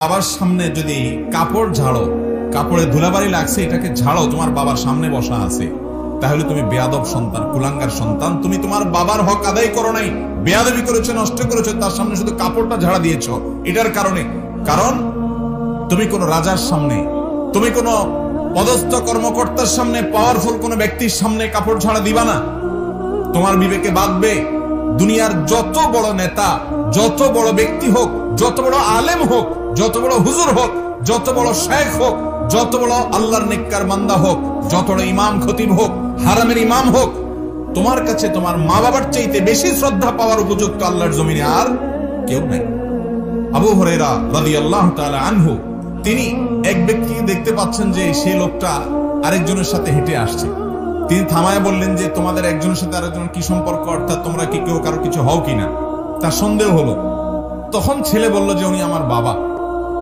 বাবার সামনে যদি কাপড় ঝাড়ো, কাপড়ে ধুলাবাড়ি লাগছে, এটাকে ঝাড়ো, তোমার বাবার সামনে বসা আছে, তাহলে তুমি বেয়াদব সন্তান, কুলাঙ্গার সন্তান। তুমি তোমার বাবার হক আদায় করো নাই, বেয়াদবি করেছো, নষ্ট করেছো, তার সামনে শুধু কাপড়টা ঝাড়া দিয়েছো। এটার কারণে, কারণ তুমি কোন রাজার সামনে, তুমি কোন পদস্থ কর্মকর্তার সামনে, পাওয়ারফুল কোন ব্যক্তির সামনে কাপড় ঝাড়া দিবা না। তোমার বিবেকে বাঁধবে, দুনিয়ার যত বড় নেতা, যত বড় ব্যক্তি হোক, যত বড় আলেম হোক, যত বড় হুজুর হোক, যত বড় শেখ হোক, যত বড় আল্লাহর নেককার বান্দা হোক, যত বড় ইমাম খতিব হোক, হারামের ইমাম হোক, তোমার কাছে তোমার মা বাবার চাইতে বেশি শ্রদ্ধা পাওয়ার উপযুক্ত আল্লাহর জমিনে আর কেউ নাই। আবু হুরায়রা রাদিয়াল্লাহু তাআলা আনহু, তিনি এক ব্যক্তিকে দেখতে পাচ্ছেন যে সেই লোকটা আরেকজনের সাথে হেঁটে আসছে। তিনি থামায় বললেন যে তোমাদের একজনের সাথে আরেকজনের কি সম্পর্ক, অর্থাৎ তোমরা কি কেউ কারো কিছু হও কিনা। তার সন্দেহ হলো। তখন ছেলে বলল যে উনি আমার বাবা।